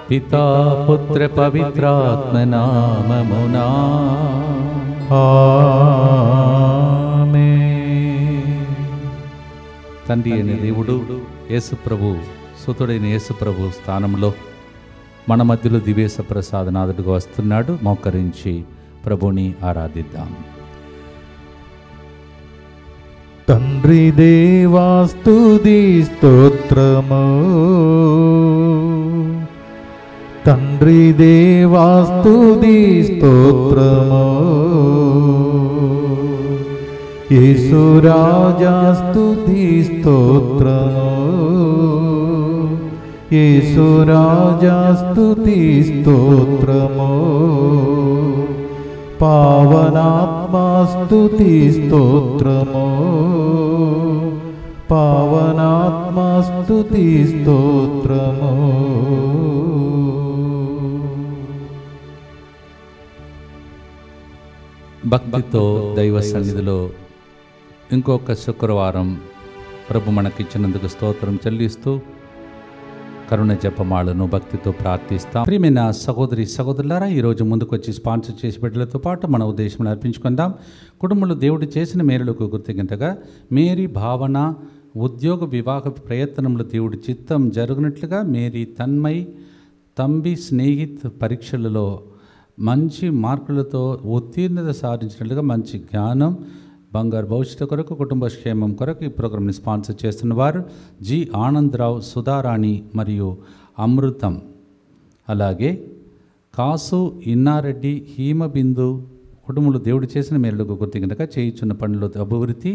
పితా పుత్ర పవిత్రాత్మ నామమునా తండ్రి అయిన దేవుడు యేసుప్రభు సుతుడైన యేసుప్రభు స్థానంలో మన మధ్యలో దివేశ ప్రసాదనాథుడుగా వస్తున్నాడు. మోకరించి ప్రభుని ఆరాధిద్దాం. తండ్రి దేవా స్తుతి స్తోత్రము, తండ్రి దేవా స్తుతి స్తోత్రము, యేసు రాజా స్తుతి స్తోత్రము, యేసు రాజా స్తుతి స్తోత్రము, పావనాత్మా స్తుతి స్తోత్రము, పావనాత్మా స్తుతి స్తోత్రము. భక్తితో దైవ సన్నిధిలో ఇంకొక శుక్రవారం ప్రభు మనకిచ్చినందుకు స్తోత్రం చెల్లిస్తూ కరుణ జపమాలను భక్తితో ప్రార్థిస్తాం. ప్రియమైన సహోదరి సహోదరులారా, ఈరోజు ముందుకొచ్చి స్పాన్సర్ చేసి బిడ్డలతో పాటు మన ఉద్దేశం అర్పించుకుందాం. కుటుంబంలో దేవుడు చేసిన మేలులకు గుర్తించగా మేరీ భావన ఉద్యోగ వివాహ ప్రయత్నంలో దేవుడి చిత్తం జరుగునట్లుగా మేరీ తన్మయ్ తంబి స్నేహిత్ పరీక్షలలో మంచి మార్కులతో ఉత్తీర్ణత సాధించినట్లుగా మంచి జ్ఞానం బంగారు భవిష్యత్తు కొరకు కుటుంబ క్షేమం కొరకు ఈ ప్రోగ్రాంని స్పాన్సర్ చేస్తున్న వారు జి ఆనందరావు, సుధారాణి మరియు అమృతం. అలాగే కాసు ఇన్నారెడ్డి, హీమబిందు కుటుంబంలో దేవుడు చేసిన మేలుకు గుర్తించగా చేయుచున్న పనులు అభివృద్ధి,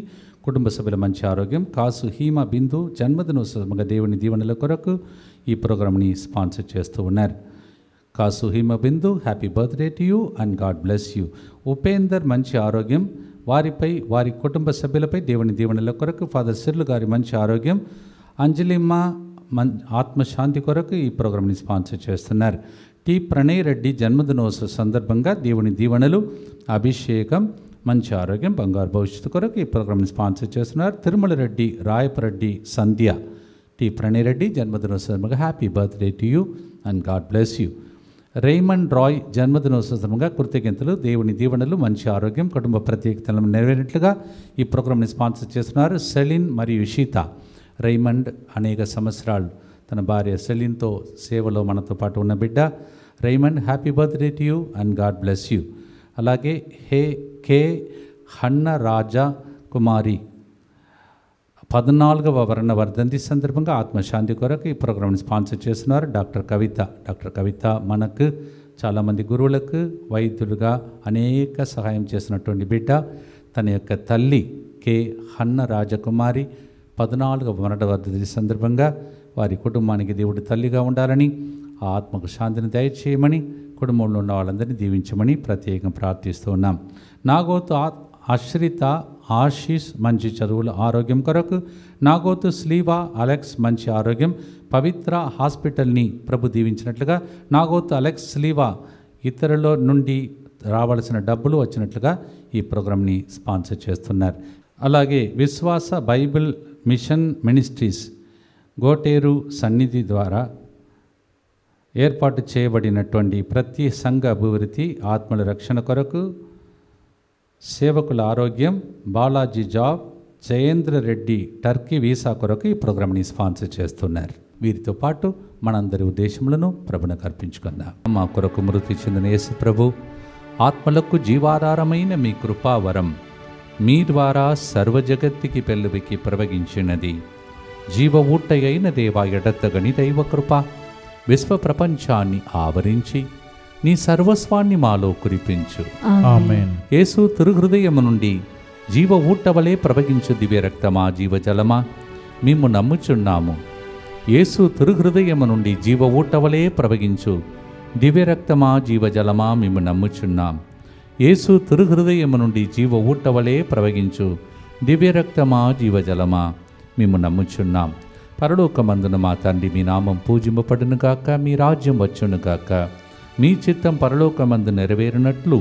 కుటుంబ సభ్యుల మంచి ఆరోగ్యం. కాసు హీమ బిందు జన్మదినోత్సవంగా దేవుని దీవెనల కొరకు ఈ ప్రోగ్రాంని స్పాన్సర్ చేస్తూ ఉన్నారు. Kasu Hima Bindu, happy birthday to you and God bless you. Upender మంచి ఆరోగ్యం, వారిపై వారి కుటుంబ సభ్యులపై దేవుని దీవెనల కొరకు ఫాదర్ సిర్లు గారి మంచి ఆరోగ్యం. అంజలిమ్మ ఆత్మశాంతి కొరకు ఈ ప్రోగ్రాంని స్పాన్సర్ చేస్తున్నారు. టి ప్రణయ్ రెడ్డి జన్మదినోత్సవ సందర్భంగా దేవుని దీవెనలు, అభిషేకం, మంచి ఆరోగ్యం, బంగారు భవిష్యత్తు కొరకు ఈ ప్రోగ్రాంని స్పాన్సర్ చేస్తున్నారు. తిరుమల రెడ్డి, రాయపరెడ్డి, సంధ్య. టి ప్రణయ్ రెడ్డి జన్మదినోత్సవంగా happy birthday to you and God bless you. Raymond Roy జన్మదినోత్సవంగా కృతజ్ఞతలు, దేవుని దీవెనలు, మంచి ఆరోగ్యం, కుటుంబ ప్రత్యేకతలను నెరవేరినట్లుగా ఈ ప్రోగ్రాంని స్పాన్సర్ చేస్తున్నారు. సెలిన్ మరియు షీత. రేమండ్ అనేక సంవత్సరాలు తన భార్య సెలిన్తో సేవలో మనతో పాటు ఉన్న బిడ్డ. Raymond happy birthday to you and God bless you. అలాగే కే హన్న రాజా కుమారి 14వ వర్ణ వర్ధంతి సందర్భంగా ఆత్మశాంతి కొరకు ఈ ప్రోగ్రాంని స్పాన్సర్ చేస్తున్నారు. డాక్టర్ కవిత మనకు చాలామంది గురువులకు వైద్యులుగా అనేక సహాయం చేసినటువంటి బిడ్డ. తన యొక్క తల్లి కే హన్న రాజకుమారి 14వ వర్ణ వర్ధంతి సందర్భంగా వారి కుటుంబానికి దేవుడు తల్లిగా ఉండాలని, ఆ ఆత్మకు శాంతిని దయచేయమని, కుటుంబంలో ఉన్న వాళ్ళందరినీ దీవించమని ప్రత్యేకంగా ప్రార్థిస్తూ ఉన్నాం. నాగోతు ఆశ్రిత, ఆశీష్ మంచి చదువుల ఆరోగ్యం కొరకు, నాగోతు స్లీవా అలెక్స్ మంచి ఆరోగ్యం, పవిత్ర హాస్పిటల్ని ప్రభు దీవించినట్లుగా, నాగోతు అలెక్స్ స్లీవా ఇతరుల నుండి రావాల్సిన డబ్బులు వచ్చినట్లుగా ఈ ప్రోగ్రాంని స్పాన్సర్ చేస్తున్నారు. అలాగే విశ్వాస బైబిల్ మిషన్ మినిస్ట్రీస్ గోటేరు సన్నిధి ద్వారా ఏర్పాటు చేయబడినటువంటి ప్రతి సంఘ అభివృద్ధి, ఆత్మల రక్షణ కొరకు, సేవకుల ఆరోగ్యం, Balaji job, Jayendra Reddy Turkey visa కొరకు ఈ ప్రోగ్రాంని స్పాన్సర్ చేస్తున్నారు. వీరితో పాటు మనందరి ఉద్దేశములను ప్రభునకు అర్పించుకుందాం. మా కొరకు మృతి చెందిన యేసు ప్రభు ఆత్మలకు జీవాధారమైన మీ కృపావరం మీ ద్వారా సర్వజగత్తికి పెళ్ళువికి ప్రవగించినది. జీవ ఊట అయిన దేవా ఎడతగని దైవ కృప విశ్వ ప్రపంచాన్ని ఆవరించి నీ సర్వస్వాన్ని మాలో కురిపించు. ఆమేన్. యేసు తిరుహృదయము నుండి జీవ ఊటవలే ప్రవహించు దివ్య రక్తమా, జీవజలమా మేము నమ్ముచున్నాము. యేసు తిరుహృదయము నుండి జీవ ఊటవలే ప్రవహించు దివ్య రక్తమా, జీవజలమా మేము నమ్ముచున్నాం. యేసు తిరుహృదయము నుండి జీవ ఊటవలే ప్రవహించు దివ్య రక్తమా, జీవజలమా మేము నమ్ముచున్నాం. పరలోకమందున మా తండ్రి, మీ నామం పూజింపబడునుగాక, మీ రాజ్యం వచ్చునుగాక, మీ చిత్తం పరలోకమందు నెరవేరునట్లు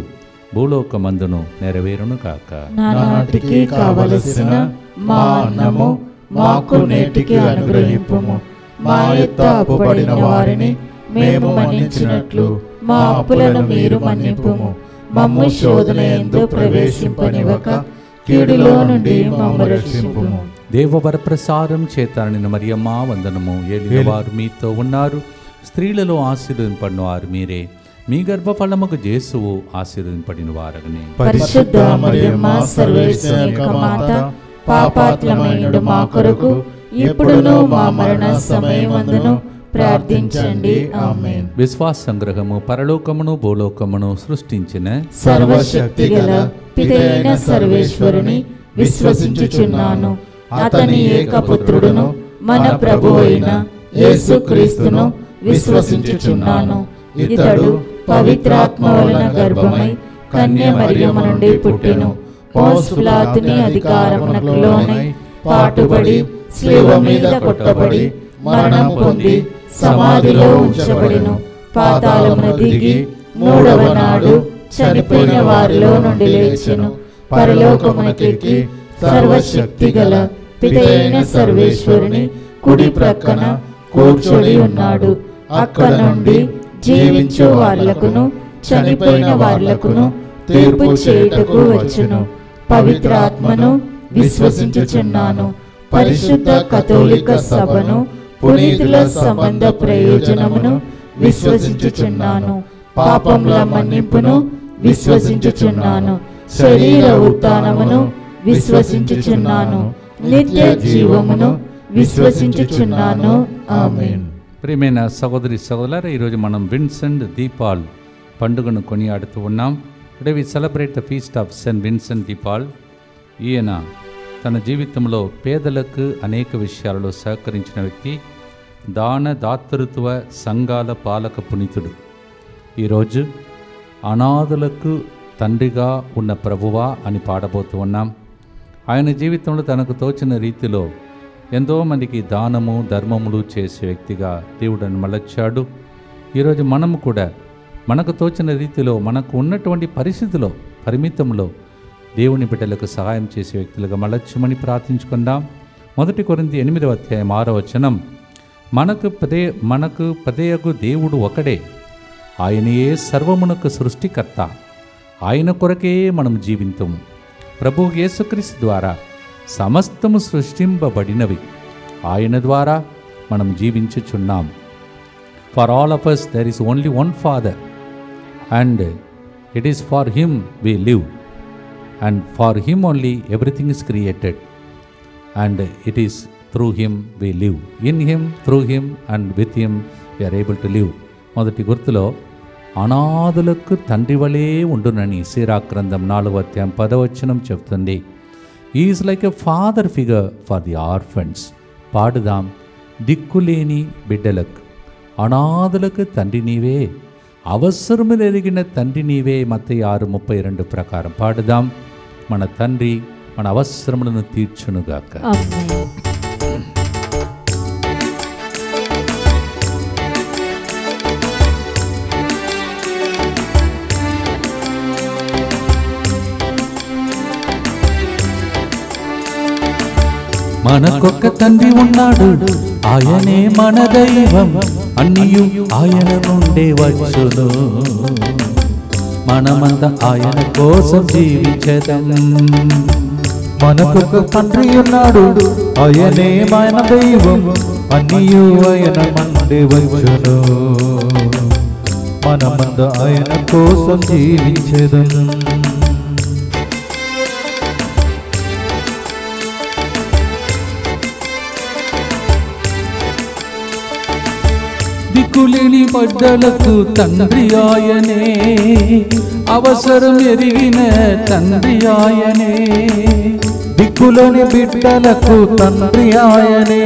భూలోకమందును నెరవేరునుగాక. నానాటికి కావలసిన మా అన్నము మాకు నేటికి అనుగ్రహింపుము. మా యొక్క అప్పుబడిన వారిని మేము మన్నించినట్లు మా అప్పులను మీరు మన్నింపుము. మమ్ము శోధన యందు ప్రవేశింపనివ్వక కీడులో నుండి మమ్ము రక్షింపుము. దేవవరప్రసాదం చేత నిన్న మరియమ్మ వందనము. ఏలినవారు మీతో ఉన్నారు, స్త్రీలలో ఆశీర్వదింపడిన వారు మీరే. మీ గర్భఫలముకు యేసువు ఆశీర్వదింపడిన వారని. పరిశుద్ధ మరియమ్మ సర్వేశ్వరుని యొక్క మాత, పాపాత్ములమైనడు మా కొరకు ఇప్పుడును మా మరణ సమయమందును ప్రార్థించండి. ఆమేన్. విశ్వాస సంగ్రహము. పరలోకమును భూలోకమును సృష్టించిన సర్వశక్తిగల పితైన సర్వేశ్వరుని విశ్వసించుచున్నాను. అతని ఏకపుత్రుడును మన ప్రభువైన యేసుక్రీస్తును విశ్వసించుచున్నాను. ఇతడు పవిత్రాత్మ వలన గర్భమై కన్య మరియమ్మ నుండి పుట్టెను. పోన్స్ పిలాతుని అధికారమునకు లోనై పాటుబడి శిలువ మీద కొట్టబడి మరణం పొంది సమాధిలో ఉంచబడెను. పాతాళమున దిగి మూడవ నాడు చనిపోయిన వారిలో నుండి లేచెను. పరలోకమునకెక్కి సర్వశక్తిగల పితైన సర్వేశ్వరుని కుడి ప్రక్కన కూర్చొని ఉన్నాడు. అక్కడ నుండి జీవించు వాళ్లకును చనిపోయిన వాళ్లకును తీర్పు చేయుటకు వచ్చును. పవిత్రాత్మను విశ్వసించుచున్నాను. పరిశుద్ధ కథోలిక సభను, పునీతుల సంబంధ ప్రయోజనమును విశ్వసించుచున్నాను. పాపముల మన్నింపును విశ్వసించుచున్నాను. శరీర ఉత్థానమును విశ్వసించుచున్నాను. నిత్య జీవమును విశ్వసించుచున్నాను. ఆమేన్. ప్రియమైన సహోదరి సహోదరులారా, ఈరోజు మనం విన్సెంట్ ది పాల్ పండుగను కొనియాడుతూ ఉన్నాం. Today we celebrate the feast of saint Vincent de Paul. ఈయన తన జీవితంలో పేదలకు అనేక విషయాలలో సహకరించిన వ్యక్తి, దాతృత్వ సంఘాల పాలక పునీతుడు. ఈరోజు అనాథులకు తండ్రిగా ఉన్న ప్రభువా అని పాడబోతూ ఉన్నాం. ఆయన జీవితంలో తనకు తోచిన రీతిలో ఎంతోమందికి దానము ధర్మములు చేసే వ్యక్తిగా దేవుడని మలచాడు. ఈరోజు మనము కూడా మనకు తోచిన రీతిలో మనకు ఉన్నటువంటి పరిస్థితిలో పరిమితంలో దేవుని బిడ్డలకు సహాయం చేసే వ్యక్తులుగా మలచమని ప్రార్థించుకుందాం. 1 కొరింథీ 8వ అధ్యాయం 6వ వచనం, మనకు పదేయగు దేవుడు ఒకడే, ఆయనయే సర్వమునకు సృష్టికర్త, ఆయన కొరకే మనం జీవింతుము. ప్రభు యేసుక్రీస్తు ద్వారా సమస్తము సృష్టింపబడినవి, ఆయన ద్వారా మనం జీవించుచున్నాం. For all of us there is only one Father, and it is for him we live, and for him only everything is created, and it is through him we live. In him, through him and with him we are able to live. మొదటి గుర్తులో అనాథులకు తండ్రి వలే ఉండునని సిరాక్ గ్రంథం 4వ అధ్యాయం 10వ వచనం చెప్తుంది. He is like a father figure for the orphans. పాడుదాం. దిక్కులేని బిడ్డలకు, అనాథులకు తండ్రి నీవే, అవసరములు ఎరిగిన తండ్రి నీవే. మత్తయి 6:32 ప్రకారం పాడుదాం. మన తండ్రి మన అవసరములను తీర్చునుగాక. మనకొక్క తండ్రి ఉన్నాడు, ఆయనే మన దైవం, అన్నియు ఆయన నుండే వచ్చును. మనమంతా ఆయన కోసం జీవించదం. మనకొక తండ్రి ఉన్నాడు, ఆయనే మన దైవం, అన్నియు ఆయన నుండే వచ్చును. మనమంతా ఆయన కోసం జీవించదం. దిక్కులేని బిడ్డలకు తండ్రి ఆయనే, అవసరం ఎరిగిన తండ్రి ఆయనే. దిక్కులేని బిడ్డలకు తండ్రి ఆయనే,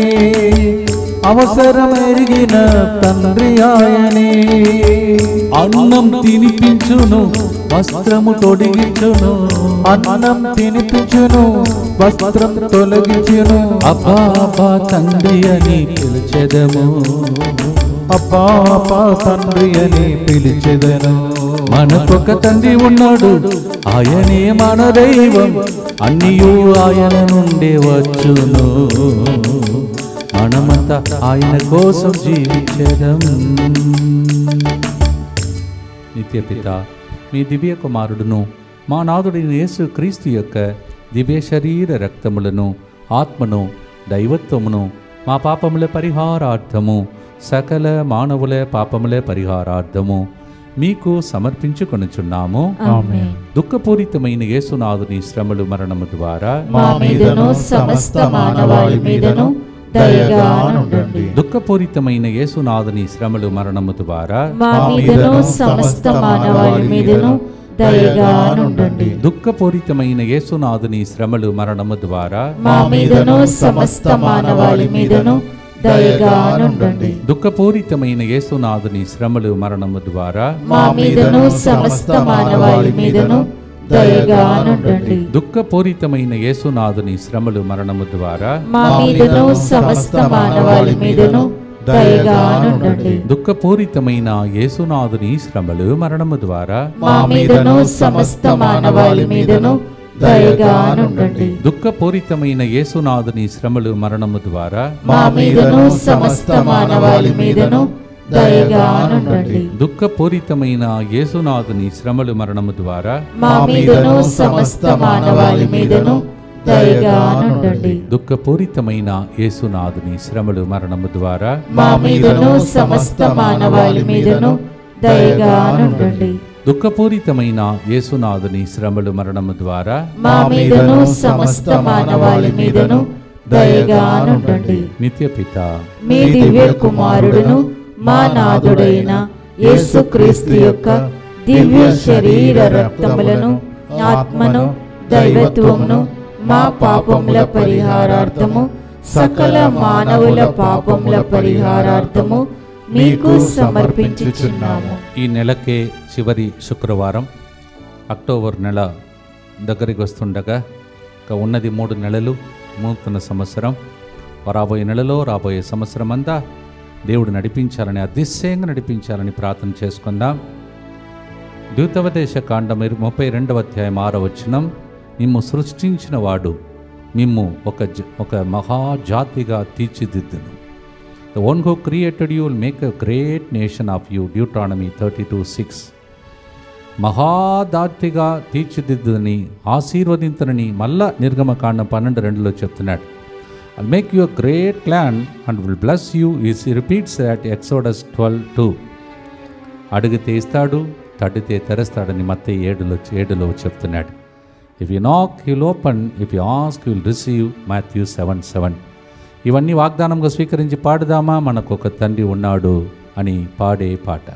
అవసరం ఎరిగిన తండ్రి ఆయనే. అన్నం తినిపించును, వస్త్రము తొడిగించును, అన్నం తినిపించును, వస్త్రం తొలగించును. అబ్బా అబ్బా తండ్రి అని పిలిచెదము, అబ్బా తండ్రి అని పిలిచెదను. మనకొక తండ్రి ఉన్నాడు, ఆయనే మన దైవం, అన్నియు ఆయన నుండే వచ్చును. మనమంతా ఆయన కోసం జీవించడం. నిత్యపిత మీ దివ్య కుమారుడును మా నాథుడైన యేసు క్రీస్తు యొక్క దివ్య శరీర రక్తములను ఆత్మను దైవత్వమును మా పాపముల పరిహారార్థము సకల మానవుల పాపముల పరిహారార్థము మీకు సమర్పించుకొనుచున్నాము. దుఃఖపూరితమైన యేసునాథుని శ్రమలు మరణము ద్వారా మా మీదను సమస్త మానవాళి మీదను దయగా నుండండి. దుఃఖపూరితమైన యేసునాథుని శ్రమలు మరణము ద్వారా మా మీదను సమస్త మానవాళి మీదను దయగా నుండండి. దుఃఖపూరితమైన యేసునాథుని శ్రమలు మరణము ద్వారా మా మీదను సమస్త మానవాళి మీదను దయగా నుండండి. దుఃఖపూరితమైన యేసునాథుని శ్రమలు మరణము ద్వారా మా మీదను సమస్త మానవాళి మీదను దయగా నుండండి. దుఃఖపూరితమైన యేసునాథుని శ్రమలు మరణము ద్వారా మా మీదను సమస్త మానవాళి మీదను దయగా నుండండి. దుఃఖపూరితమైన యేసునాథుని శ్రమలు మరణము ద్వారా మా మీదను సమస్త మానవాళి మీదను దయగా నుండండి. దుఃఖపూరితమైన యేసునాథుని శ్రమలు మరణము ద్వారా మా మీదను సమస్త మానవాళి మీదను దయగా నుండండి. దుఃఖపూరితమైన యేసునాథుని శ్రమలు మరణము ద్వారా మా మీదను సమస్త మానవాళి మీదను దయగా నుండండి. దుఃఖపూరితమైన యేసునాథుని శ్రమలు మరణము ద్వారా మా మీదను సమస్త మానవాళి మీదను దయగా నుండండి. దుఃఖపూరితమైన యేసునాథుని శ్రమలు మరణము ద్వారా మా మీదను సమస్త మానవాళి మీదను దయగా నుండండి. నిత్యపిత మీ దివ్య కుమారుడును మా నాథుడైన యేసుక్రీస్తు యొక్క దివ్య శరీర రక్తములను ఆత్మను దైవత్వమును మా పాపముల పరిహారార్థము సకల మానవుల పాపముల పరిహారార్థము మీకు సమర్పించుచున్నాము. ఈ నెలకే చివరి శుక్రవారం, అక్టోబర్ నెల దగ్గరికి వస్తుండగా ఇంకా ఉన్నది 3 నెలలు నూతన సంవత్సరం. రాబోయే నెలలో రాబోయే సంవత్సరం అంతా దేవుడు నడిపించాలని, అతిశయంగా నడిపించాలని ప్రార్థన చేసుకుందాం. ద్వితీయోపదేశ కాండం 32వ అధ్యాయం 6వ వచనం, మిమ్ము సృష్టించిన వాడు మిమ్ము ఒక మహాజాతిగా తీర్చిదిద్దును. The one who created you will make a great nation of you. Deuteronomy 32:6. మహాదాతిగా తీర్చిదిద్దుని ఆశీర్వదించనని మళ్ళా నిర్గమకాండం 12:2లో చెప్తున్నాడు. I'll make you a great clan and will bless you. He repeats at Exodus 12:2. అడిగితే ఇస్తాడు, తడితే తెరస్తాడని మత్తయి 7లో చెప్తున్నాడు. If you knock, he will open. If you ask, he will receive. Matthew 7:7. ఇవన్నీ వాగ్దానంగా స్వీకరించి పాడుదామా? మనకు ఒక తండ్రి ఉన్నాడు అని పాడే పాట.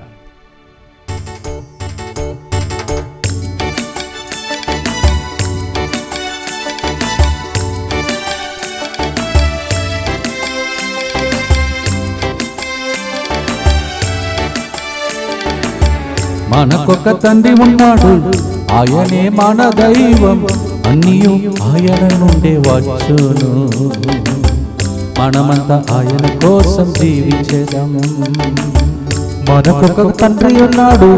మనకొక తండ్రి ఉన్నాడు, ఆయనే మన దైవం, అన్నీయు ఆయన నుండే వచ్చును. మనమంతా ఆయన కోసం జీవించేదాము. మనకొక తండ్రి ఉన్నాడు,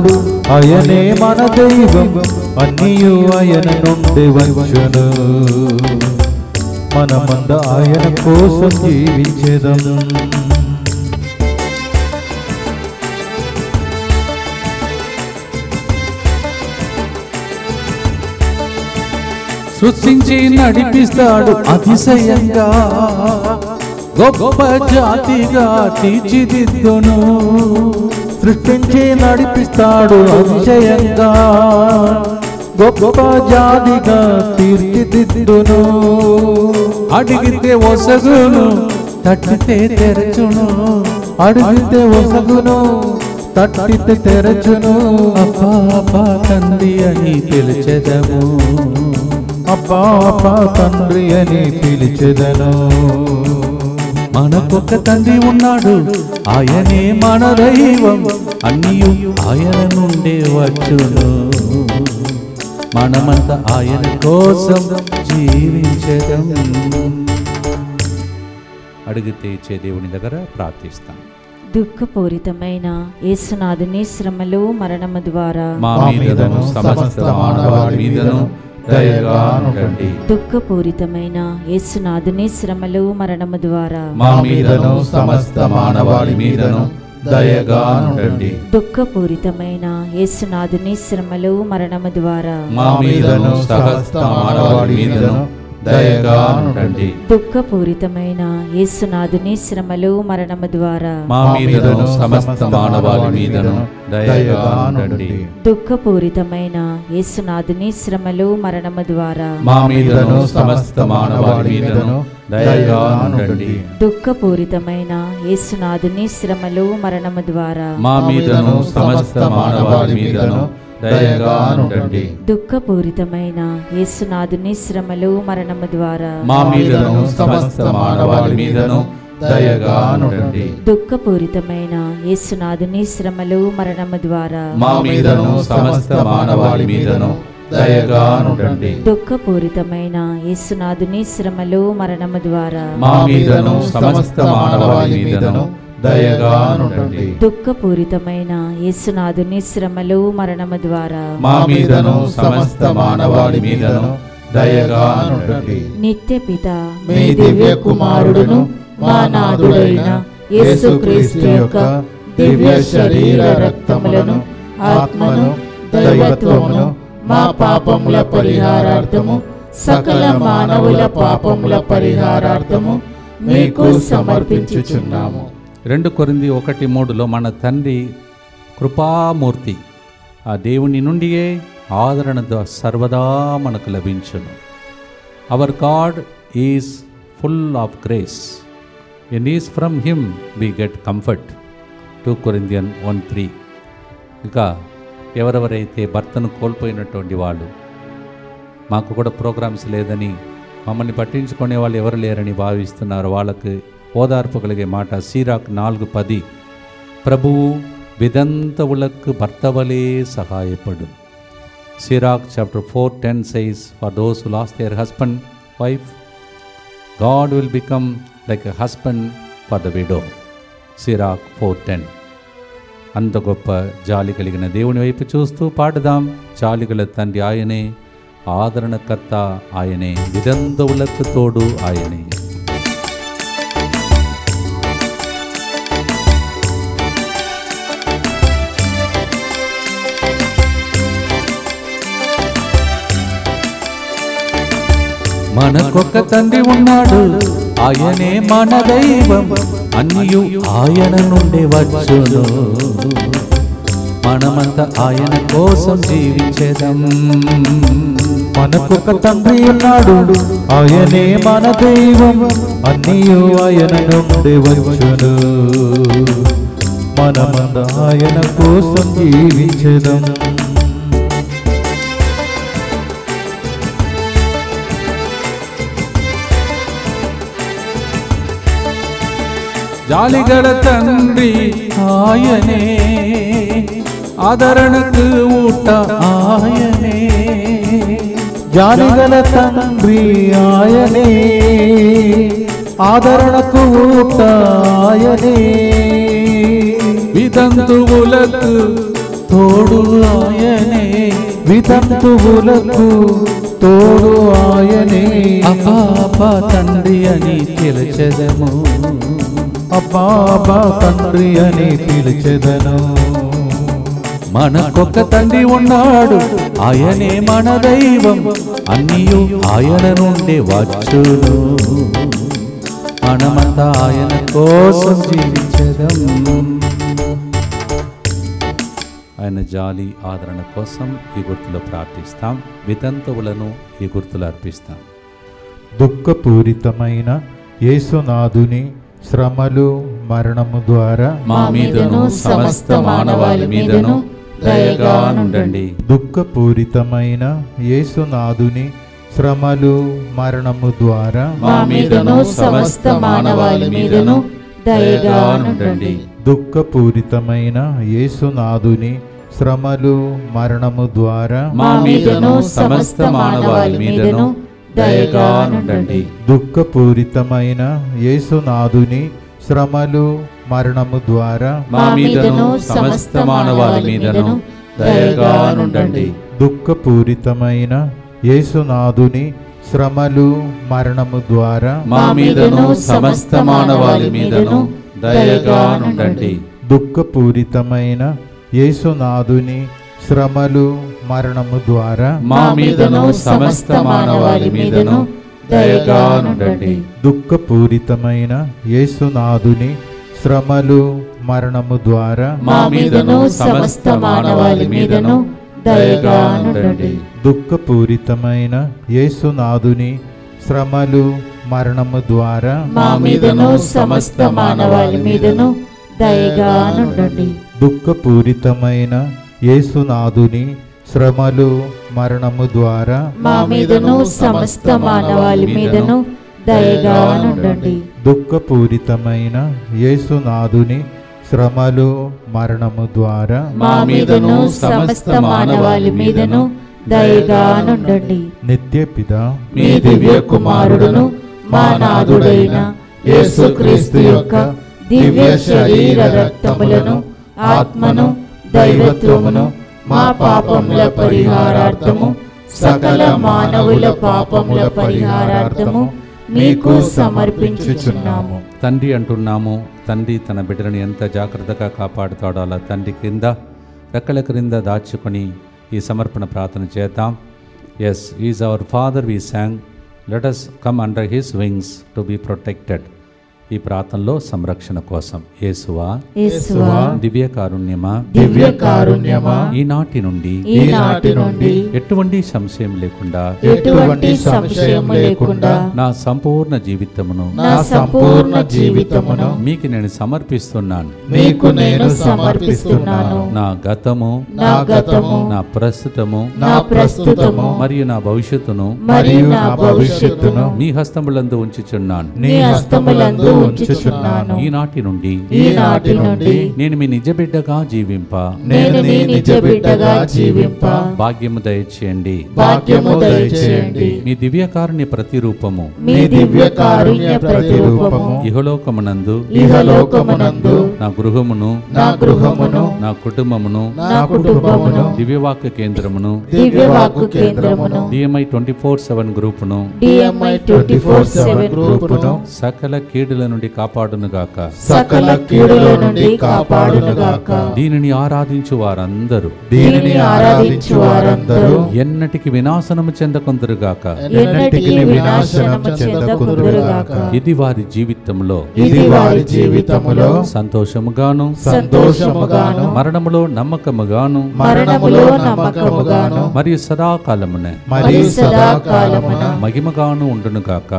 ఆయనే మన దైవం, అన్నీయు ఆయన నుండి వచ్చును. మనమంతా ఆయన కోసం జీవించేదాము. సృష్టించి నడిపిస్తాడు అతిశయంగా, గొప్ప జాతిగా తీర్చిదిద్దును. సృష్టించి నడిపిస్తాడు అతిశయంగా, గొప్ప జాతిగా తీర్చిదిద్దును. అడిగితే ఒసగును, తట్టితే తెరచును. అడిగితే ఒసగును, తట్టితే తెరచును. అబ్బా అబ్బా తండ్రి అని పిలిచెదము. అబ్బా అబ్బా తండ్రి అని పిలిచెదను. మనకొక తండ్రి ఉన్నాడు, ఆయనే మన దైవం, అన్నీయు ఆయన నుండే వచ్చును. మనమంతా ఆయన కోసం జీవించడం. అడిగితే ఇచ్చే దేవుని దగ్గర ప్రార్థిస్తాం. దుఃఖపూరితమైన యేసునాథుని శ్రమలు మరణము ద్వారా మా మీదను సమస్త మానవాళి మీదను దయగా ఉండండి. దుఃఖపూరితమైన యేసునాథుని శ్రమలు మరణము ద్వారా మా మీదను సమస్త మానవాళి మీదను దయగా ఉండండి. దుఃఖపూరితమైన యేసునాథుని శ్రమలు మరణము ద్వారా మా మీదను సమస్త మానవాళి మీదను దయగా ఉండండి. దుఃఖపూరితమైన యేసునాథుని శ్రమలు మరణము ద్వారా మా మీదను సమస్త మానవాళి మీదను దయగా ఉండండి. దుఃఖపూరితమైన యేసునాథుని శ్రమలు మరణము ద్వారా మా మీదను సమస్త మానవాళి మీదను దయగా ఉండండి. దుఃఖపూరితమైన యేసునాథుని శ్రమలు మరణము ద్వారా మా మీదను సమస్త మానవాళి మీదను దయగా ఉండండి. దుఃఖపూరితమైన యేసునాథుని శ్రమలు మరణము ద్వారా మా మీదను సమస్త మానవాళి మీదను దయగా ఉండండి. దుఃఖపూరితమైన యేసునాథుని శ్రమలు మరణము ద్వారా మా మీదను సమస్త మానవాళి మీదను దయగా ఉండండి. దుఃఖపూరితమైన యేసునాథుని శ్రమలు మరణము ద్వారా మా మీదను సమస్త మానవాళి మీదను దయగా ఉండండి. దుఃఖపూరితమైన యేసునాథుని శ్రమలు మరణము ద్వారా మా మీదను సమస్త మానవాళి మీదను దయగా ఉండండి. నిత్య పిత మీ దివ్య కుమారుడును మా నాథుడైన యేసుక్రీస్తు యొక్క దివ్య శరీర రక్తములను ఆత్మను దైవత్వమును మా పాపముల పరిహారార్థము సకల మానవుల పాపముల పరిహారార్థము మీకు సమర్పించుచున్నాము. 2 కొరింథీ 1:3 మన తండ్రి కృపామూర్తి ఆ దేవుని నుండియే ఆదరణ సర్వదా మనకు లభించును. Our God is full of grace and is from him we get comfort. 2 Corinthian 1:3. ఇక ఎవరెవరైతే భర్తను కోల్పోయినటువంటి వాళ్ళు, మాకు కూడా ప్రోగ్రామ్స్ లేదని మమ్మల్ని పట్టించుకునే వాళ్ళు ఎవరు లేరని భావిస్తున్నారు, వాళ్ళకి ఓదార్పు కలిగే మాట సిరాక్ 4:10. ప్రభువు విదంతవులకు భర్తవలే సహాయపడు. సిరాక్ chapter 4:10 says, for those who lost their husband, wife, God will become like a husband for the widow. సిరాక్ 4:10. అంత గొప్ప జాలి కలిగిన దేవుని వైపు చూస్తూ పాడుదాం. జాలిగల తండ్రి ఆయనే, ఆదరణకర్త ఆయనే, విదంతవులకు తోడు ఆయనే. మనకొక్క తండ్రి ఉన్నాడు, ఆయనే మన దైవం, అన్నియు ఆయన నుండి వచ్చును. మనమంతా ఆయన కోసం జీవించేదం. మనకొక తండ్రి ఉన్నాడు, ఆయనే మన దైవం, అన్నియు ఆయన నుండి వచ్చును. మనమంతా ఆయన కోసం జీవించెదం. జాలిగల తండ్రి ఆయనే, ఆదరణకు ఊట ఆయనే. జాలిగల తండ్రి ఆయనే, ఆదరణకు ఊట ఆయనే. వితంతువులకు తోడు ఆయనే, వితంతువులకు తోడు ఆయనే. అపాపా తండ్రి అని పిలిచెదము, అబ్బాబా తండ్రి అని పిలిచెదను. మనకొక్క తండ్రి ఉన్నాడు, ఆయనే మన దైవం, అన్నియు ఆయన నుండి వచ్చును. మనమంతా ఆయన కోసం జీవించదం. ఆయన జాలి ఆదరణ కోసం ఈ గుర్తులో ప్రార్థిస్తాం. వితంతువులను ఈ గుర్తులు అర్పిస్తాం. దుఃఖపూరితమైన యేసునాథుని శ్రమలు మరణము ద్వారా మా మీదను సమస్త మానవాళి మీదను దయగా ఉండండి. దుఃఖపూరితమైన యేసునాథుని శ్రమలు మరణము ద్వారా మా మీదను సమస్త మానవాళి మీదను దయగా ఉండండి. దుఃఖపూరితమైన యేసునాథుని శ్రమలు మరణము ద్వారా మా మీదను సమస్త మానవాళి మీదను దయగా ఉండండి. దుఃఖపూరితమైన యేసునాథుని శ్రమలు మరణము ద్వారా మా మీదను సమస్త మానవాళి మీదను దయగా ఉండండి. దుఃఖపూరితమైన యేసునాథుని శ్రమలు మరణము ద్వారా మా మీదను సమస్త మానవాళి మీదను దయగా నుండండి. దుఃఖపూరితమైన యేసునాథుని శ్రమలు మరణము ద్వారా మా మీదను సమస్త మానవాళి మీదను దయగా నుండండి. దుఃఖపూరితమైన యేసునాథుని శ్రమలు మరణము ద్వారా మా మీదను సమస్త మానవాళి మీదను దయగా నుండండి. దుఃఖపూరితమైన యేసునాథుని శ్రమలు మరణము ద్వారా మా మీదను సమస్త మానవాళి మీదను దయగా నుండండి. దుఃఖపూరితమైన యేసునాథుని శ్రమలు మరణము ద్వారా మా మీదను సమస్త మానవాళి మీదను దయగా నుండండి. దుఃఖపూరితమైన యేసునాథుని శ్రమలు మరణము ద్వారా మా మీదను సమస్త మానవాళి మీదను దయగా నుండండి. నిత్యపిత మీ దివ్య కుమారుడును మా నాథుడైన యేసుక్రీస్తు యొక్క దివ్య శరీర రక్తములను ఆత్మను దైవత్వమును మా పాపముల పరిహారార్థము సకల మానవుల పాపముల పరిహారార్థము మీకు సమర్పించుచున్నాము. తండ్రి అంటున్నాము. తండ్రి తన బిడ్డలను ఎంత జాగ్రత్తగా కాపాడుతాడో అలా తండ్రి క్రింద రెక్కల క్రింద దాచుకొని ఈ సమర్పణ ప్రార్థన చేద్దాం. As is our father we song, let us come under his wings to be protected. ఈ ప్రార్థనలో సంరక్షణ కోసం యేసువా యేసువా దివ్య కారుణ్యమా దివ్య కారుణ్యమా ఈనాటి నుండి ఎటువంటి సంశయం లేకుండా ఎటువంటి సంశయం లేకుండా నా సంపూర్ణ జీవితమును మీకు నేను సమర్పిస్తున్నాను. మీకు నేను సమర్పిస్తున్నాను. నా గతము నా ప్రస్తుతము మరియు నా భవిష్యత్తును మీ హస్తములందు ఉంచుచున్నాను. ఈనాటి నుండి నేను మీ నిజ బిడ్డగా జీవింప భాగ్యము దయచేయండి. మీ దివ్య కారుణ్య ప్రతిరూపము ఇహలోకమునందు నా గృహమును నా కుటుంబమును దివ్యవాక్య కేంద్రమును DMI 24/7 గ్రూపును సకల కీడుల నుండి కాపాడునుగాక. దీనిని ఆరాధించు వారందరూ ఎన్నటికి వినాశనము చెందకుందురుగాక. ఇది వారి జీవితంలో సంతోషముగాను మరణములో నమ్మకముగాను మరియు సదాకాలమున మహిమగాను ఉండునుగాక.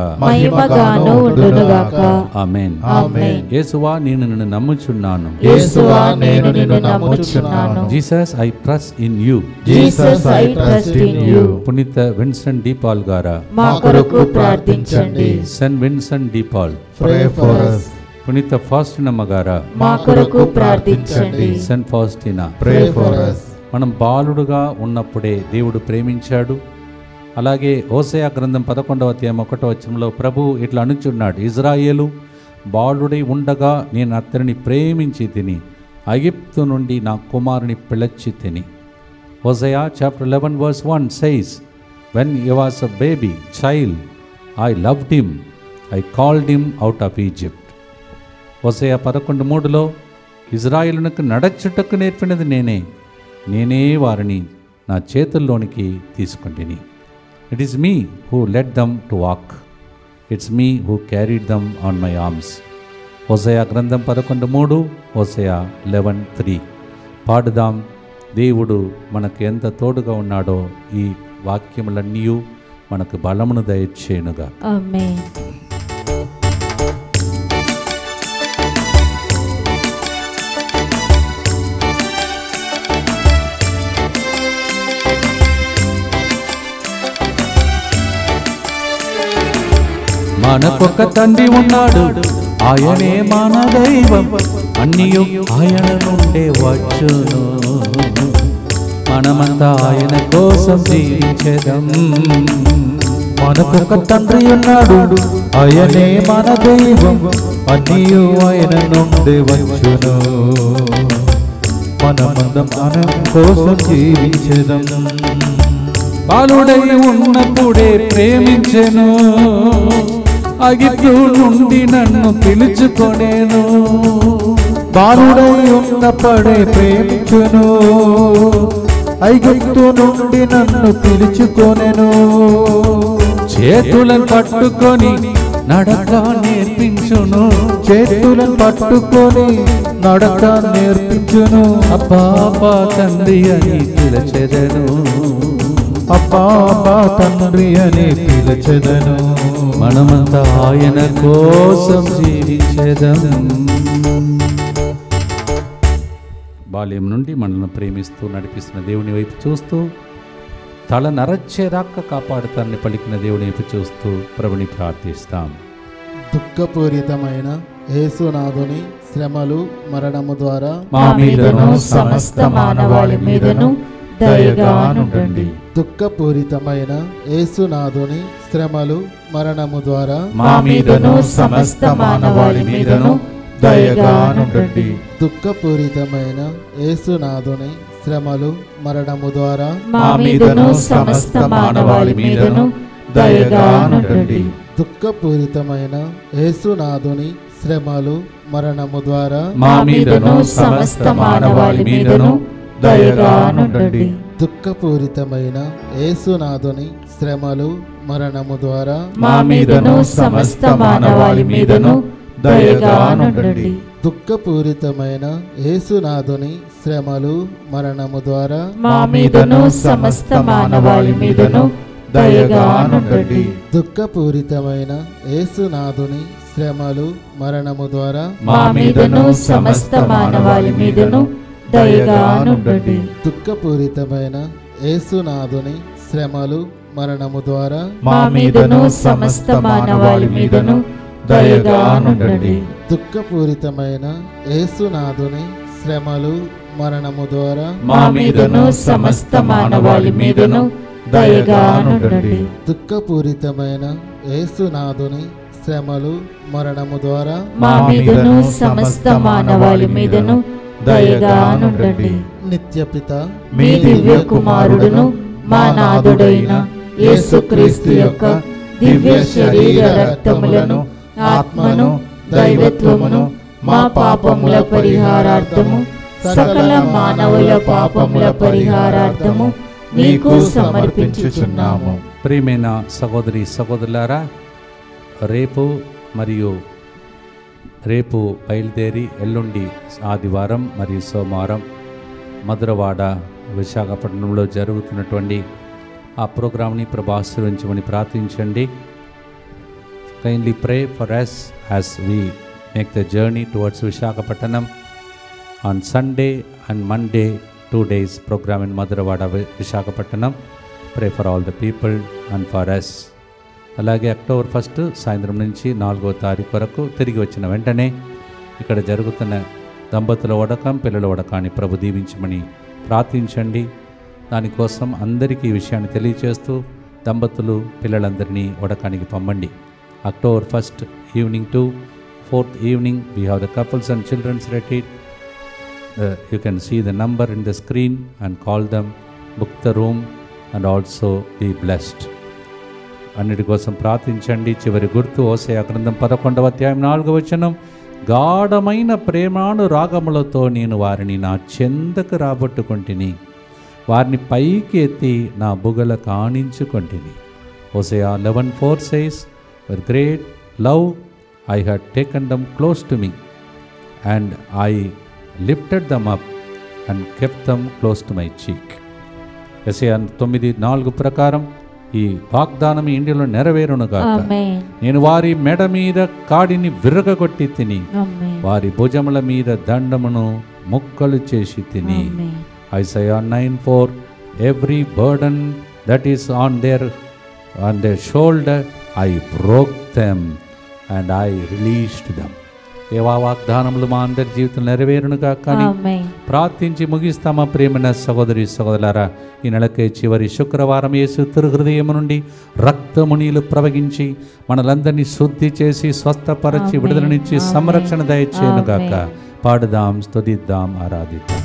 ఆమేన్. యేసువా నేను నిన్ను నమ్ముచున్నాను. Jesus I trust in you. పునీత విన్సెంట్ డి పాల్ గారా మా కొరకు ప్రార్థించండి. సెయింట్ విన్సెంట్ డి పాల్ పునీత ఫాస్టినమ్మ గారా మా కొరకు ప్రార్థించండి. సెయింట్ ఫాస్టినా మనం బాలుడుగా ఉన్నప్పుడే దేవుడు ప్రేమించాడు. అలాగే హోసేయ గ్రంథం 11వ అధ్యాయం 1వ వచనంలో ప్రభు ఇట్లా అనుచున్నాడు, ఇజ్రాయేలు బాలుడై ఉండగా నేను అతనిని ప్రేమించి తిని ఐగుప్తు నుండి నా కుమారుని పిలచి తిని. హోసేయ chapter 11:1 says, when he was a baby child I loved him, I called him out of Egypt. హోసేయ 11:3లో ఇజ్రాయేలునకు నడచుటకు నేర్పినది నేనే వారిని నా చేతుల్లోనికి తీసుకుంటిని. It is me who led them to walk. It's me who carried them on my arms. హోసేయ గ్రంథం 11:3, హోసేయ 11:3. పాడుదాం. దేవుడు మనకు ఎంత తోడుగా ఉన్నాడో ఈ వాక్యములన్నీ మనకు బలమును దయచేయునుగా. ఆమేన్. మనకొక తండ్రి ఉన్నాడు, ఆయనే మన దైవం, అన్నియు ఆయన నుండే వచ్చును. మనమంతా ఆయన కోసం జీవించెదం. మనకొక తండ్రి ఉన్నాడు, ఆయనే మన దైవం, అన్నియు ఆయన నుండి వచ్చును. మనమందం ఆయన కోసం జీవించెదం. బాలుడై ఉన్నప్పుడే ప్రేమించెను, అగిత్తు నుండి నన్ను పిలుచుకొనేను. బాలుడై ఉన్నప్పుడే ప్రేమించును, ఐగుప్తు నుండి నన్ను పిలుచుకొనెను. చేతులను పట్టుకొని నడక నేర్పించును, చేతులను పట్టుకొని నడక నేర్పించును. అబ్బా అబ్బా తండ్రి అని పిలిచెదను, అబ్బా అబ్బా తండ్రి అని పిలిచెదను. మనమంతా ఆయన కోసం జీవించెదం. బాల్యం నుండి మనల్ని ప్రేమిస్తూ నడిపిస్తున్న దేవుని వైపు చూస్తూ, తల నరచ్చేదాకా కాపాడుతానని పలికిన దేవుని వైపు చూస్తూ ప్రభుని ప్రార్థిస్తాం. దుఃఖపూరితమైన యేసునాథుని శ్రమలు మరణము ద్వారా మా మీదను సమస్త మానవాళి మీదను దయగా నుండండి. దుఃఖపూరితమైన యేసునాథుని శ్రమలు మరణము ద్వారా మా మీదను సమస్త మానవాళి మీదను దయగా నుండండి. దుఃఖపూరితమైన యేసునాథుని శ్రమలు మరణము ద్వారా మా మీదను సమస్త మానవాళి మీదను దయగా నుండండి. దుఃఖపూరితమైన యేసునాథుని శ్రమలు మరణము ద్వారా మా మీదను సమస్త మానవాళి మీదను దయగా నుండండి. దుఃఖపూరితమైన యేసునాథుని శ్రమలు మరణము ద్వారా మా మీదను సమస్త మానవాళి మీదను దయగా నుండండి. దుఃఖపూరితమైన యేసునాథుని శ్రమలు మరణము ద్వారా మా మీదను సమస్త మానవాళి మీదను దయగా నుండండి. దుఃఖపూరితమైన యేసునాథుని శ్రమలు మరణము ద్వారా మా మీదను సమస్త మానవాళి మీదను దయగా నుండండి. దుఃఖపూరితమైన యేసునాథుని శ్రమలు మరణము ద్వారా మా మీదను సమస్త మానవాళి మీదను దయగా నుండండి. దుఃఖపూరితమైన యేసునాథుని శ్రమలు మరణము ద్వారా మా మీదను సమస్త మానవాళి మీదను దయగా నుండండి. దుఃఖపూరితమైన యేసునాథుని శ్రమలు మరణము ద్వారా మా మీదను సమస్త మానవాళి మీదను దయగా నుండండి. నిత్యపిత మీ దివ్య కుమారుడును మా నాథుడైన యేసుక్రీస్తు యొక్క దివ్య శరీర రక్తములను, ఆత్మను, దైవత్వమును మా పాపముల పరిహారార్థము, సకల మానవుల పాపముల పరిహారార్థము మీకు సమర్పించుచున్నాము. ప్రియమైన సహోదరి సహోదరులారా, రేపు బయలుదేరి ఎల్లుండి ఆదివారం మరియు సోమవారం మధురవాడ విశాఖపట్నంలో జరుగుతున్నటువంటి ఆ ప్రోగ్రామ్ని ప్రభు ఆశీర్వదించమని ప్రార్థించండి. Kindly pray for us as we make the journey towards Visakhapatnam on Sunday and Monday, 2 days program in Madhuravada, Visakhapatnam. Pray for all the people and for us. అలాగే అక్టోబర్ 1 సాయంత్రం నుంచి 4వ తారీఖు వరకు తిరిగి వచ్చిన వెంటనే ఇక్కడ జరుగుతున్న దంపతుల వడకం, పిల్లల వడకాన్ని ప్రభు దీవించమని ప్రార్థించండి. దానికోసం అందరికీ ఈ విషయాన్ని తెలియచేస్తూ దంపతులు పిల్లలందరినీ వడకానికి పంపండి. October 1st evening to 4th evening we have the couples and children's retreat. You can see the number in the screen and call them, book the room and also be blessed. అన్నిటి కోసం ప్రార్థించండి. చివరి గుర్తు హోసేయ గ్రంథం 11వ అధ్యాయం 4వ వచనం, గాఢమైన ప్రేమాను రాగములతో నేను వారిని నా చెందకు రాబట్టుకొంటిని, వారిని పైకి ఎత్తి నా బుగల కాణించుకొంటిని. హోసేయ 11:4 says, with great love I had taken them close to me, and I lifted them up and kept them close to my cheek. యెషయా 9:4 ప్రకారం ఈ వాగ్దానం ఇండియాలో నెరవేరునుగాక. నేను వారి మెడ మీద కాడిని విరగగొట్టి తిని, వారి భుజముల మీద దండమును ముక్కలు చేసి తిని. Isaiah 9:4, every burden that is on their shoulder I broke them and I released them. దేవా వాగ్దానములు మా అందరి జీవితం నెరవేరునుగా. కానీ ప్రార్థించి ముగిస్తామా ప్రేమైన సహోదరి సహోదరులారా, ఈ నెలకే చివరి శుక్రవారం యేసు తిరుహృదయము నుండి రక్తము నీళ్లు ప్రవహించి మనలందరినీ శుద్ధి చేసి స్వస్థపరచి విడుదలనిచ్చి సంరక్షణ దయచేయునుగాక. పాడుదాం, స్తుతిద్దాం, ఆరాధిద్దాం.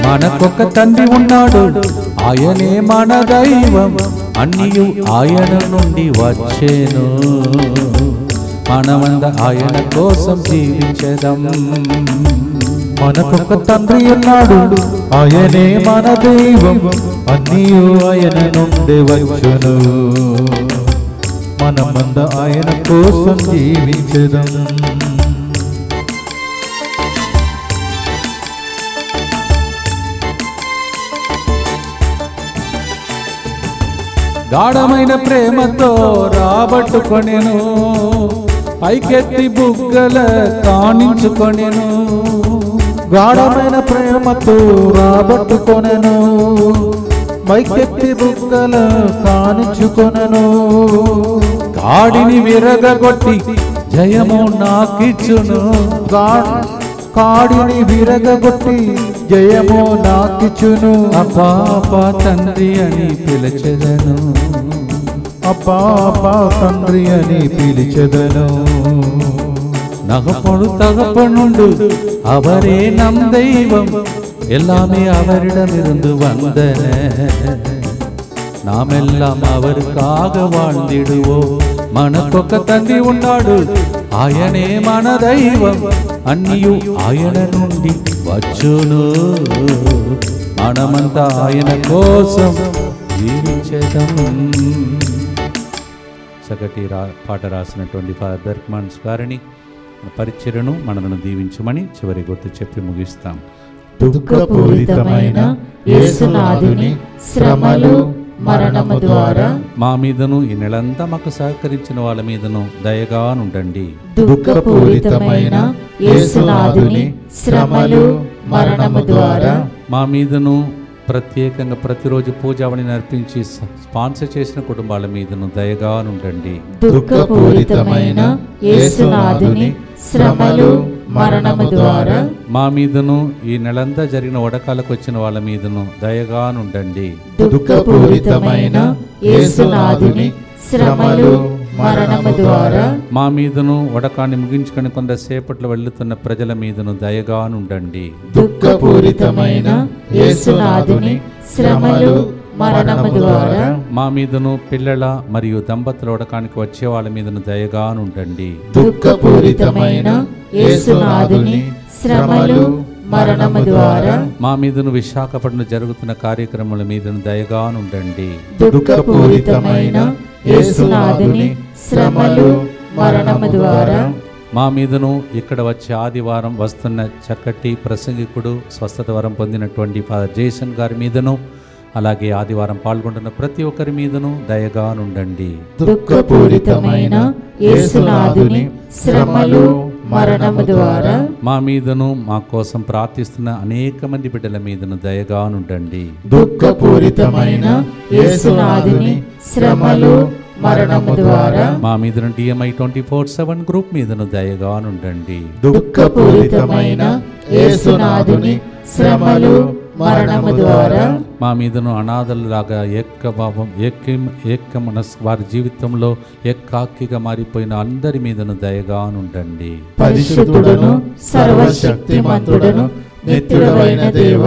మనకొక తండ్రి ఉన్నాడు, ఆయనే మన దైవం, అన్నియు ఆయన నుండి వచ్చేను. మనమంద ఆయన కోసం జీవించదం. మనకొక తండ్రి ఉన్నాడు, ఆయనే మన దైవం, అన్నీయు ఆయన నుండి వచ్చును. మనమంద ఆయన కోసం జీవించదం. గాఢమైన ప్రేమతో రాబట్టుకొనెను, పైకెత్తి బుగ్గల కానించుకొనెను. గాఢమైన ప్రేమతో రాబట్టుకొనెను, పైకెత్తి బుగ్గల కానించుకొనెను. కాడిని విరగగొట్టి జయము నాకిచ్చును. కాడిని విరగగొట్టి జయము నాకిచ్చును. అపాప తండ్రి అని పిలిచెదను, అపాప తండ్రి అని పిలిచెదను. நகப்பொழு தகப்பனுண்டு அவரே நம் தெய்வம், எல்லாமே அவரிடமிருந்து வந்தன. நாமெல்லாம் அவருக்காக வாழ்ந்திடுவோம். మనకొక తండ్రి ఉన్నాడు, ఆయనే మన దైవం, అన్నియు ఆయన నుండి వచ్చును. మనమంతా ఆయన కోసం జీవించేదం. చక్కటి పాట రాసినటువంటి ఫాదర్ బెర్క్మాన్స్ గారిని పరిచర్యను మనలను దీవించమని చివరి గుర్తు చెప్పి ముగిస్తాం. దుఃఖపూరితమైన యేసునాథుని శ్రమలు మరణము ద్వారా మా మీదను ఈ నెలంతా మాకు సహకరించిన వాళ్ళ మీదను దయగానుండండి. దుఃఖపూరితమైన యేసునాథుని శ్రమలు మరణము ద్వారా మా మీదను ప్రత్యేకంగా ప్రతిరోజు పూజావళి నర్పించి స్పాన్సర్ చేసిన కుటుంబాల మీదను దయగానుండండి. దుఃఖపూరితమైన యేసునాథుని శ్రమలు మరణము ద్వారా మా మీదను ఈ నెలంతా జరిగిన వడకాలకు వచ్చిన వాళ్ళ మీదను దయగానుండండి. దుఃఖపూరితమైన యేసునాథుని శ్రమలు మరణము ద్వారా మా మీదను వడకాన్ని ముగించుకొని కొంతసేపట్లో వెళ్తున్న ప్రజల మీదను దయగానుండండి. దుఃఖపూరితమైన యేసునాథుని శ్రమలు మరణము ద్వారా మా మీదను పిల్లల మరియు దంపతుల వడకానికి వచ్చే వాళ్ళ మీదను దయగానుండండి. దుఃఖపూరితమైన యేసునాథుని శ్రమలు మరణము ద్వారా మా మీదను విశాఖపట్నం జరుగుతున్న కార్యక్రమాల మీదను దయగానుండండి. దుఃఖపూరితమైన యేసునాథుని శ్రమలు మరణము ద్వారా మా మీదను ఇక్కడ వచ్చే ఆదివారం వస్తున్న చక్కటి ప్రసంగికుడు స్వస్థత వరం పొందినటువంటి ఫాదర్ జేసన్ గారి మీదను, అలాగే ఆదివారం పాల్గొంటున్న ప్రతి ఒక్కరి మీదను దయగానుండండి. దుఃఖపూరితమైన యేసునాథుని శ్రమలు మరణము ద్వారా మా మీదను మా కోసం ప్రార్థిస్తున్న అనేక మంది బిడ్డల మీదను దయగానుండండి. దుఃఖపూరితమైన యేసునాథుని శ్రమలు మరణము ద్వారా మా మీదను DMI 24/7 గ్రూప్ మీదను దయగానుండండి. దుఃఖపూరితమైన యేసునాథుని శ్రమలు మరణము ద్వారా మా మీదను అనాథలులాగా ఏక మనస్ వారి జీవితంలో ఏకాకిగా మారిపోయిన అందరి మీదను దయగానుండండి. పరిశుద్ధుడును సర్వశక్తిమంతుడును నిత్యుడైన దేవ,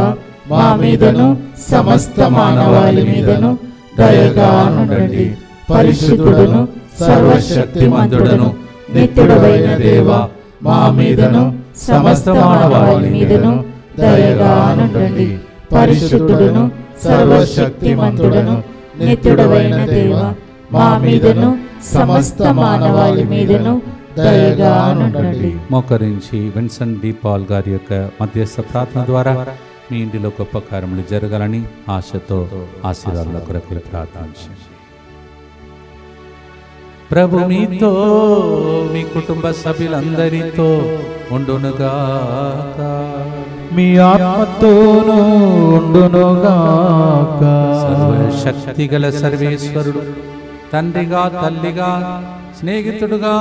మా మీదను సమస్త మానవాళి మీదను దయగానుండండి. పరిశుద్ధుడును సర్వశక్తిమంతుడును నిత్యుడైన దేవ, మా మీదను సమస్త మానవాళి మీదను దయగానుండండి. పరిశుద్ధుడును సర్వశక్తిమంతుడును నిత్యుడైన దేవ, మా మీదను సమస్త మానవాళి మీదను దయగానుండండి. మోకరించి విన్సెంట్ డి పాల్ గారి యొక్క మధ్యస్థ ప్రార్థన ద్వారా మీ ఇంటిలో గొప్ప కార్యములు జరగాలని ఆశతో ఆశీర్వాదాల కొరకు ప్రార్థించండి. ప్రభు మీతో మీ కుటుంబ సభ్యులందరితో ఉండునుగాక, మీ ఆత్మతోనూ ఉండునుగాక. సర్వశక్తి గల సర్వేశ్వరుడు తండ్రిగా తల్లిగా స్నేహితుడుగా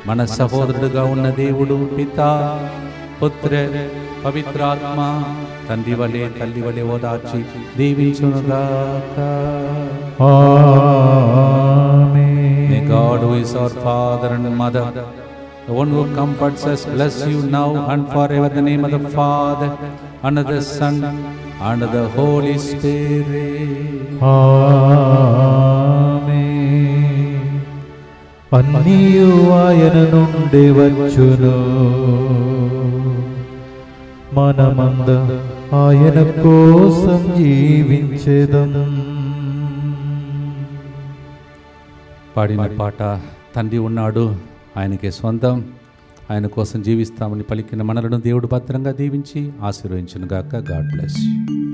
మన సహోదరుడుగా ఉన్న దేవుడు పితా పుత్ర పవిత్రాత్మ తండ్రి వలె తల్లి వలె ఓదార్చి దీవించునుగాక. May God, who is our Father and Mother, the one who comforts us, bless you now and forever, in the name of the Father and of the Son, and of the Holy Spirit. ఆమేన్. అన్నియు ఆయన నుండి వచ్చును, మనమంద ఆయన కోసం జీవించెదం. పాడిన పాట తండ్రి ఉన్నాడు, ఆయనకే సొంతం, ఆయన కోసం జీవిస్తామని పలికిన మనలను దేవుడు భద్రంగా దీవించి ఆశీర్వదించును గాక. God bless you.